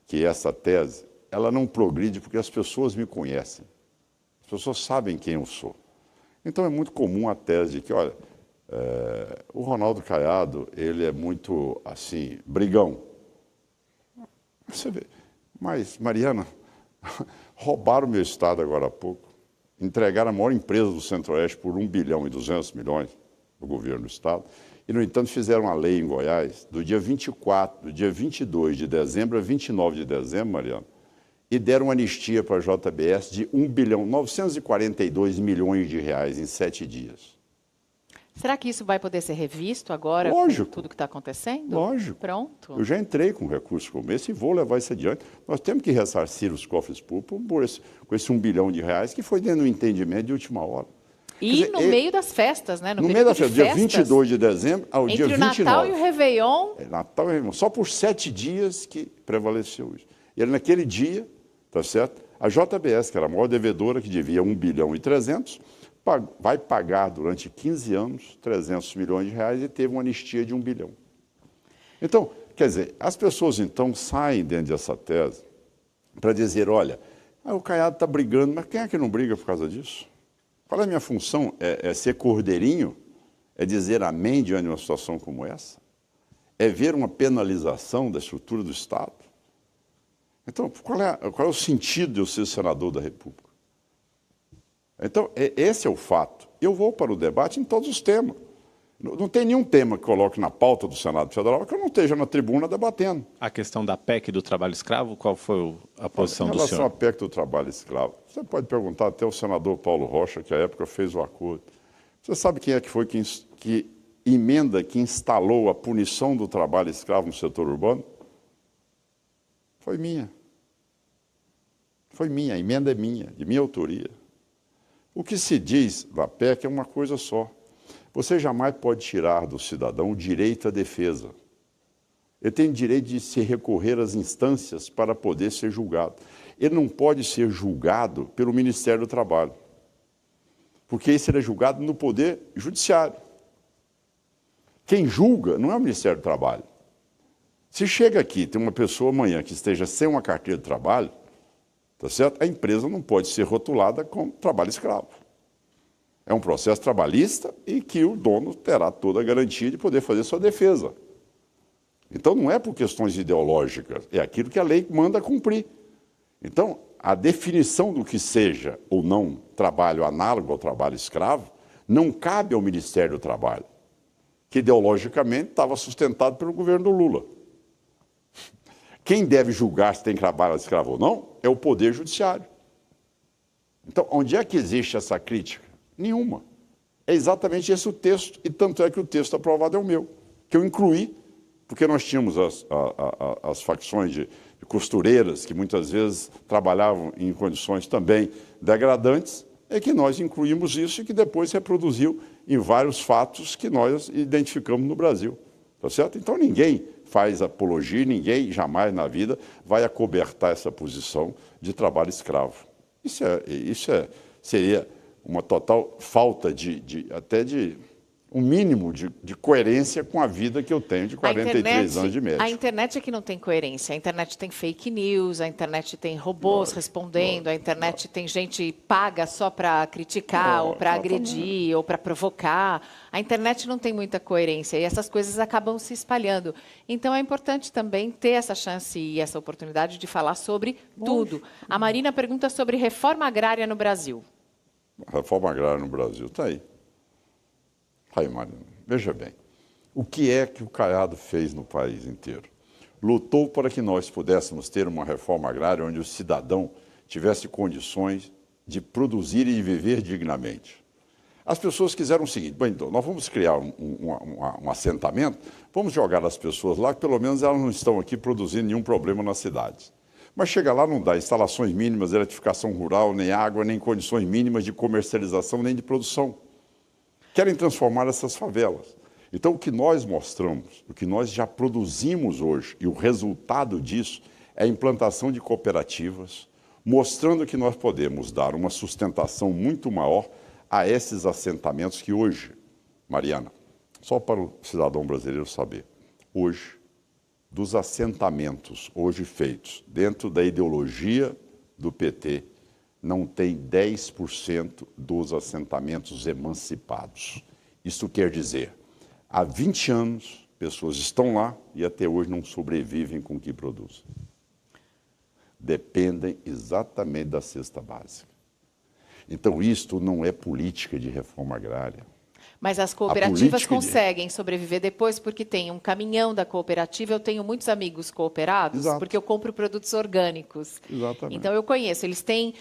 que essa tese, ela não progride porque as pessoas me conhecem. As pessoas sabem quem eu sou. Então é muito comum a tese de que, olha, o Ronaldo Caiado, ele é muito, assim, brigão. Você vê, mas, Mariana, roubaram o meu estado agora há pouco, entregaram a maior empresa do Centro-Oeste por 1 bilhão e 200 milhões do governo do estado, e, no entanto, fizeram uma lei em Goiás do dia 24, do dia 22 de dezembro a 29 de dezembro, Mariana, e deram uma anistia para a JBS de 1 bilhão 942 milhões de reais em 7 dias. Será que isso vai poder ser revisto agora? Lógico. Com tudo que está acontecendo? Lógico. Pronto. Eu já entrei com recursos como esse e vou levar isso adiante. Nós temos que ressarcir os cofres públicos com esse 1 bilhão de reais que foi dentro do entendimento de última hora. E dizer, no meio das festas, né? No meio das festas, dia 22 de dezembro ao dia 29. Entre o Natal e o Réveillon. Natal e o Réveillon. Só por 7 dias que prevaleceu isso. E naquele dia, tá certo? A JBS, que era a maior devedora, que devia 1 bilhão e 300, vai pagar durante 15 anos 300 milhões de reais e teve uma anistia de 1 bilhão. Então, quer dizer, as pessoas então saem dentro dessa tese para dizer, olha, o Caiado está brigando, mas quem é que não briga por causa disso? Qual é a minha função? É ser cordeirinho? É dizer amém diante de uma situação como essa? É ver uma penalização da estrutura do Estado? Então, qual é o sentido de eu ser senador da República? Então, esse é o fato. Eu vou para o debate em todos os temas. Não tem nenhum tema que coloque na pauta do Senado Federal que eu não esteja na tribuna debatendo. A questão da PEC do trabalho escravo, qual foi a posição do senhor? Em relação à PEC do trabalho escravo, você pode perguntar até ao senador Paulo Rocha, que à época fez o acordo. Você sabe quem é que foi que emenda que instalou a punição do trabalho escravo no setor urbano? Foi minha. Foi minha, a emenda é minha, de minha autoria. O que se diz da PEC é uma coisa só. Você jamais pode tirar do cidadão o direito à defesa. Ele tem direito de se recorrer às instâncias para poder ser julgado. Ele não pode ser julgado pelo Ministério do Trabalho, porque isso é julgado no Poder Judiciário. Quem julga não é o Ministério do Trabalho. Se chega aqui, tem uma pessoa amanhã que esteja sem uma carteira de trabalho, tá certo? A empresa não pode ser rotulada como trabalho escravo. É um processo trabalhista e que o dono terá toda a garantia de poder fazer sua defesa. Então, não é por questões ideológicas, é aquilo que a lei manda cumprir. Então, a definição do que seja ou não trabalho análogo ao trabalho escravo não cabe ao Ministério do Trabalho, que ideologicamente estava sustentado pelo governo do Lula. Quem deve julgar se tem trabalho escravo ou não é o Poder Judiciário. Então, onde é que existe essa crítica? Nenhuma. É exatamente esse o texto, e tanto é que o texto aprovado é o meu, que eu incluí, porque nós tínhamos as facções de costureiras, que muitas vezes trabalhavam em condições também degradantes, é que nós incluímos isso e que depois se reproduziu em vários fatos que nós identificamos no Brasil. Tá certo? Então ninguém faz apologia, ninguém jamais na vida vai acobertar essa posição de trabalho escravo. Seria uma total falta até de um mínimo de coerência com a vida que eu tenho de 43 anos de médico. A internet é que não tem coerência. A internet tem fake news, a internet tem robôs respondendo, a internet tem gente paga só para criticar, ou para agredir, ou para provocar. A internet não tem muita coerência e essas coisas acabam se espalhando. Então, é importante também ter essa chance e essa oportunidade de falar sobre tudo. A Marina pergunta sobre reforma agrária no Brasil. A reforma agrária no Brasil está aí. Aí, Marina, veja bem, o que é que o Caiado fez no país inteiro? Lutou para que nós pudéssemos ter uma reforma agrária onde o cidadão tivesse condições de produzir e de viver dignamente. As pessoas quiseram o seguinte: bem, então, nós vamos criar um assentamento, vamos jogar as pessoas lá, que pelo menos elas não estão aqui produzindo nenhum problema nas cidades. Mas chega lá, não dá instalações mínimas de eletrificação rural, nem água, nem condições mínimas de comercialização, nem de produção. Querem transformar essas favelas. Então, o que nós mostramos, o que nós já produzimos hoje, e o resultado disso é a implantação de cooperativas, mostrando que nós podemos dar uma sustentação muito maior a esses assentamentos que hoje, Mariana, só para o cidadão brasileiro saber, hoje, dos assentamentos hoje feitos dentro da ideologia do PT, não tem 10% dos assentamentos emancipados. Isso quer dizer, há 20 anos, pessoas estão lá e até hoje não sobrevivem com o que produzem. Dependem exatamente da cesta básica. Então, isto não é política de reforma agrária. Mas as cooperativas conseguem sobreviver depois porque tem um caminhão da cooperativa. Eu tenho muitos amigos cooperados, porque eu compro produtos orgânicos. Exatamente. Então, eu conheço. Eles têm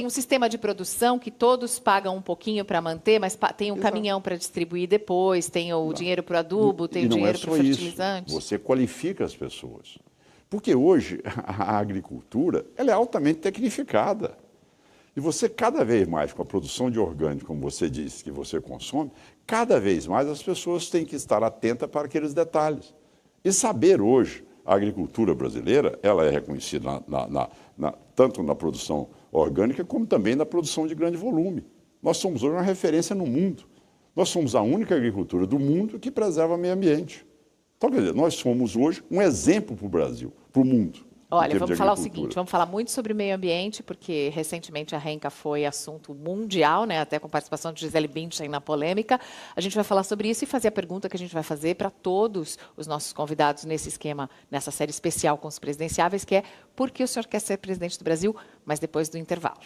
um sistema de produção que todos pagam um pouquinho para manter, mas tem um caminhão para distribuir depois, tem o dinheiro para o adubo, tem o dinheiro para o fertilizante. Você qualifica as pessoas. Porque hoje a agricultura ela é altamente tecnificada. E você, cada vez mais, com a produção de orgânico, como você disse, que você consome, cada vez mais as pessoas têm que estar atentas para aqueles detalhes. E saber hoje, a agricultura brasileira, ela é reconhecida tanto na produção orgânica, como também na produção de grande volume. Nós somos hoje uma referência no mundo. Nós somos a única agricultura do mundo que preserva o meio ambiente. Então, quer dizer, nós somos hoje um exemplo para o Brasil, para o mundo. Olha, vamos falar o seguinte, vamos falar muito sobre meio ambiente, porque recentemente a Renca foi assunto mundial, né, até com participação de Gisele Bündchen na polêmica. A gente vai falar sobre isso e fazer a pergunta que a gente vai fazer para todos os nossos convidados nesse esquema, nessa série especial com os presidenciáveis, que é por que o senhor quer ser presidente do Brasil, mas depois do intervalo.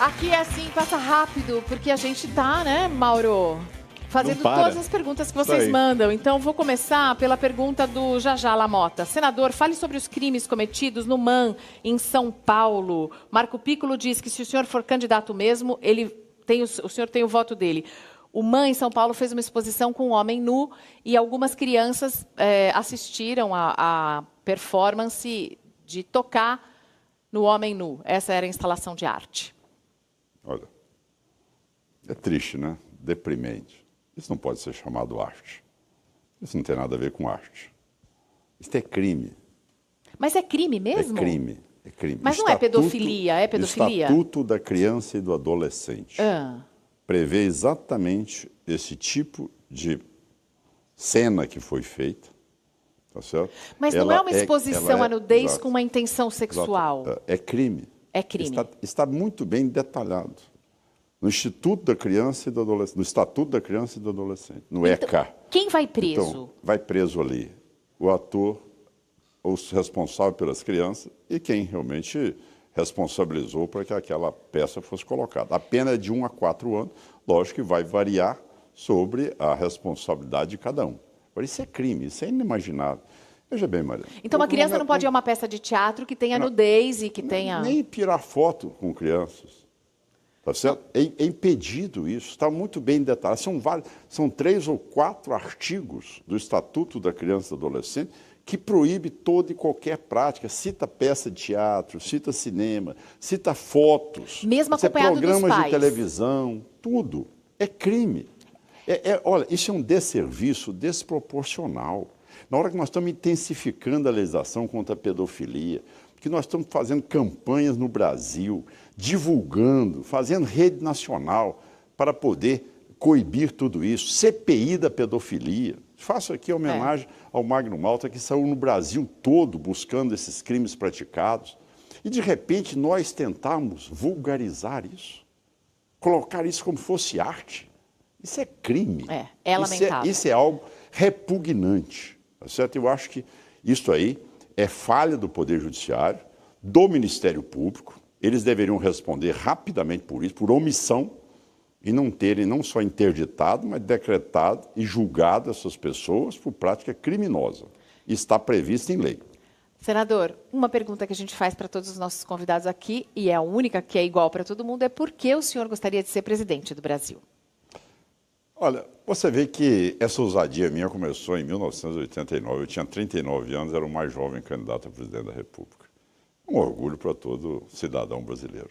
Aqui é assim, passa rápido, porque a gente tá, né, Mauro, fazendo todas as perguntas que vocês mandam. Então, vou começar pela pergunta do Jajá Lamota. Senador, fale sobre os crimes cometidos no MAN, em São Paulo. Marco Piccolo diz que se o senhor for candidato mesmo, o senhor tem o voto dele. O MAN, em São Paulo, fez uma exposição com um homem nu e algumas crianças assistiram a performance de tocar no homem nu. Essa era a instalação de arte. Olha, é triste, né? Deprimente. Isso não pode ser chamado arte. Isso não tem nada a ver com arte. Isso é crime. Mas é crime mesmo? É crime. É crime. Mas não é pedofilia, é pedofilia? O Estatuto da Criança e do Adolescente prevê exatamente esse tipo de cena que foi feita. Tá certo? Mas não é uma exposição à nudez com uma intenção sexual. É crime. É crime. Está muito bem detalhado no Instituto da Criança e do Adolescente, no Estatuto da Criança e do Adolescente, no ECA. Quem vai preso? Então, vai preso ali o ator, o responsável pelas crianças e quem realmente responsabilizou para que aquela peça fosse colocada. A pena é de 1 a 4 anos, lógico que vai variar sobre a responsabilidade de cada um. Agora, isso é crime, isso é inimaginável. Veja bem, Maria. Então, uma criança não pode ir a uma peça de teatro que tenha nudez e que tenha... Nem tirar foto com crianças. Tá certo? É impedido isso, está muito bem detalhado. São 3 ou 4 artigos do Estatuto da Criança e do Adolescente que proíbe toda e qualquer prática. Cita peça de teatro, cita cinema, cita fotos, mesmo acompanhado programas dos pais. de televisão, tudo. É crime. Olha, isso é um desserviço desproporcional. Na hora que nós estamos intensificando a legislação contra a pedofilia, que nós estamos fazendo campanhas no Brasil, divulgando, fazendo rede nacional para poder coibir tudo isso. CPI da pedofilia. Faço aqui homenagem ao Magno Malta, que saiu no Brasil todo buscando esses crimes praticados. E, de repente, nós tentamos vulgarizar isso, colocar isso como fosse arte. Isso é crime. É lamentável. Isso é algo repugnante. Tá certo? Eu acho que isso aí é falha do Poder Judiciário, do Ministério Público. Eles deveriam responder rapidamente por isso, por omissão, e não terem não só interditado, mas decretado e julgado essas pessoas por prática criminosa. Está previsto em lei. Senador, uma pergunta que a gente faz para todos os nossos convidados aqui, e é a única que é igual para todo mundo, é por que o senhor gostaria de ser presidente do Brasil? Olha, você vê que essa ousadia minha começou em 1989. Eu tinha 39 anos, era o mais jovem candidato a presidente da República. Um orgulho para todo cidadão brasileiro.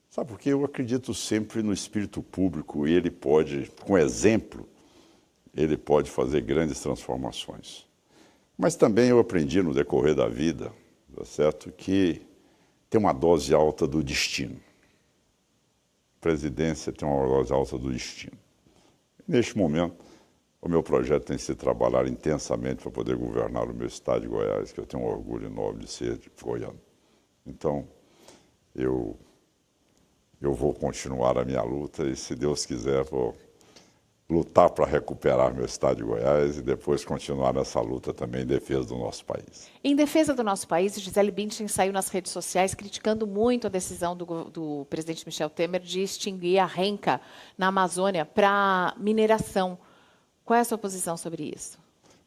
Sabe por quê? Eu acredito sempre no espírito público e ele pode, com exemplo, ele pode fazer grandes transformações. Mas também eu aprendi no decorrer da vida, tá certo, que tem uma dose alta do destino. A presidência tem uma dose alta do destino. Neste momento, o meu projeto tem sido trabalhar intensamente para poder governar o meu estado de Goiás, que eu tenho um orgulho enorme de ser goiano. Então, eu vou continuar a minha luta e, se Deus quiser, vou lutar para recuperar meu estado de Goiás e depois continuar nessa luta também em defesa do nosso país. Em defesa do nosso país, Gisele Bündchen saiu nas redes sociais criticando muito a decisão do presidente Michel Temer de extinguir a renca na Amazônia para mineração. Qual é a sua posição sobre isso?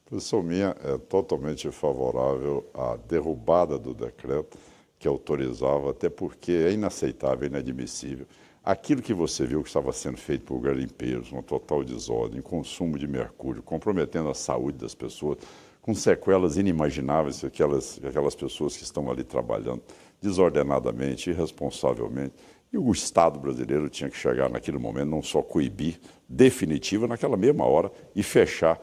A posição minha é totalmente favorável à derrubada do decreto que autorizava, até porque é inaceitável, inadmissível. Aquilo que você viu que estava sendo feito por garimpeiros, uma total desordem, consumo de mercúrio, comprometendo a saúde das pessoas, com sequelas inimagináveis, aquelas pessoas que estão ali trabalhando desordenadamente, irresponsavelmente. E o Estado brasileiro tinha que chegar naquele momento, não só coibir definitiva naquela mesma hora e fechar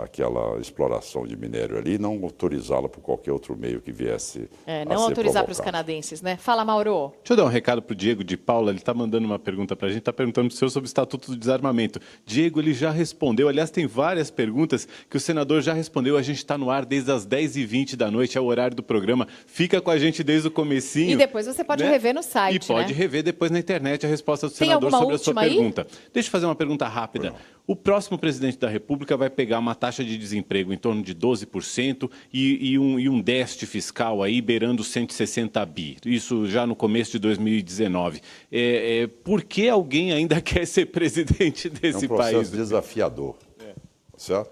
aquela exploração de minério ali, não autorizá-la por qualquer outro meio que viesse não autorizar para os canadenses, né? Fala, Mauro. Deixa eu dar um recado para o Diego de Paula, ele está mandando uma pergunta para a gente, está perguntando para o senhor sobre o Estatuto do Desarmamento. Diego, ele já respondeu, aliás, tem várias perguntas que o senador já respondeu, a gente está no ar desde as 10h20 da noite, é o horário do programa, fica com a gente desde o comecinho. E depois você pode rever no site, E pode rever depois na internet a resposta do senador sobre a sua pergunta. Deixa eu fazer uma pergunta rápida. O próximo presidente da República vai pegar uma taxa de desemprego em torno de 12% e um déficit fiscal aí beirando 160 bi. Isso já no começo de 2019. Por que alguém ainda quer ser presidente desse país? É um processo desafiador, certo?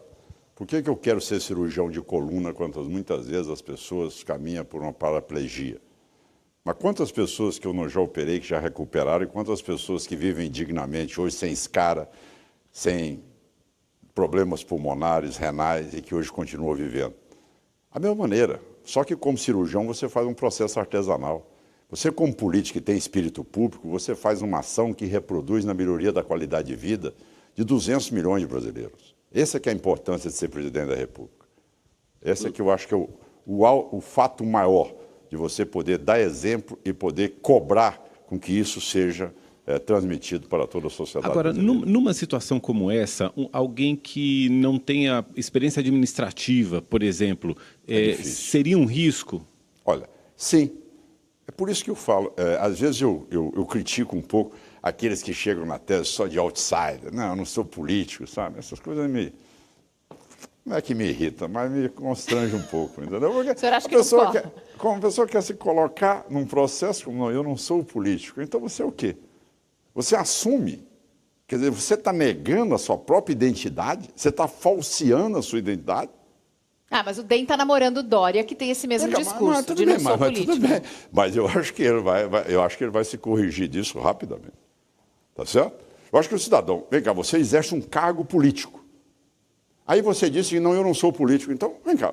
Por que eu quero ser cirurgião de coluna quando muitas vezes as pessoas caminham por uma paraplegia? Mas quantas pessoas que eu não já operei, que já recuperaram, e quantas pessoas que vivem dignamente hoje sem escara, sem problemas pulmonares, renais, e que hoje continuam vivendo. Da mesma maneira, só que como cirurgião você faz um processo artesanal. Você, como político que tem espírito público, você faz uma ação que reproduz na melhoria da qualidade de vida de 200 milhões de brasileiros. Essa é que é a importância de ser presidente da República. Esse é que eu acho que é o fato maior de você poder dar exemplo e poder cobrar com que isso seja transmitido para toda a sociedade. Agora, numa situação como essa, alguém que não tenha experiência administrativa, por exemplo, seria um risco? Olha, sim. É por isso que eu falo. Às vezes eu critico um pouco aqueles que chegam na tese só de outsider. Não, eu não sou político, sabe? Essas coisas não é que me irrita, mas me constrange um pouco, entendeu? Porque o senhor acha que não pode? Como a pessoa quer se colocar num processo como não, eu não sou político, então você é o quê? Você assume, quer dizer, você está negando a sua própria identidade, você está falseando a sua identidade. Ah, mas o DEM está namorando o Dória, que tem esse mesmo discurso de não sou político. Tudo bem. Mas eu acho que ele vai se corrigir disso rapidamente. Tá certo? Eu acho que o cidadão, vem cá, você exerce um cargo político. Aí você disse que não, eu não sou político. Então, vem cá,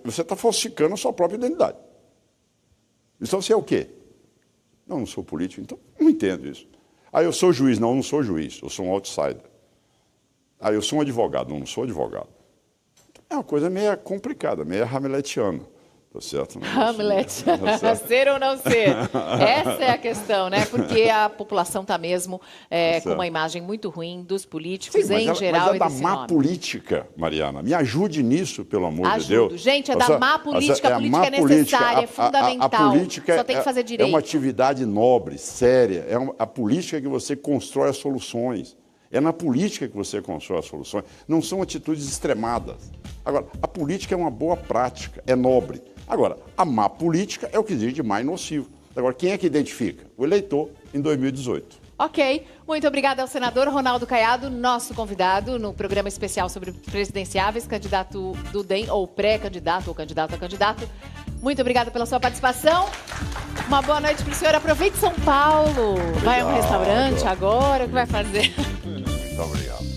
você está falsificando a sua própria identidade. Então você é o quê? Não sou político, então não entendo isso. Ah, eu sou juiz. Não sou juiz, eu sou um outsider. Ah, eu sou um advogado. Não sou advogado. É uma coisa meio complicada, meio hamletiana. Tá certo? Hamlet. Ser ou não ser? Essa é a questão, né? Porque a população está mesmo com uma imagem muito ruim dos políticos em geral. Mas é da má política, Mariana. Me ajude nisso, pelo amor de Deus. Gente, é da má política. A política é necessária, é fundamental. A política só tem que fazer direito. É uma atividade nobre, séria. É a política que você constrói as soluções. É na política que você constrói as soluções. Não são atitudes extremadas. Agora, a política é uma boa prática, é nobre. Agora, a má política é o que existe de mais nocivo. Agora, quem é que identifica? O eleitor em 2018. Ok. Muito obrigada ao senador Ronaldo Caiado, nosso convidado no programa especial sobre presidenciáveis, candidato do DEM, ou pré-candidato, ou candidato a candidato. Muito obrigada pela sua participação. Uma boa noite para o senhor. Aproveite São Paulo. Vai a um restaurante agora? O que vai fazer? Muito obrigado.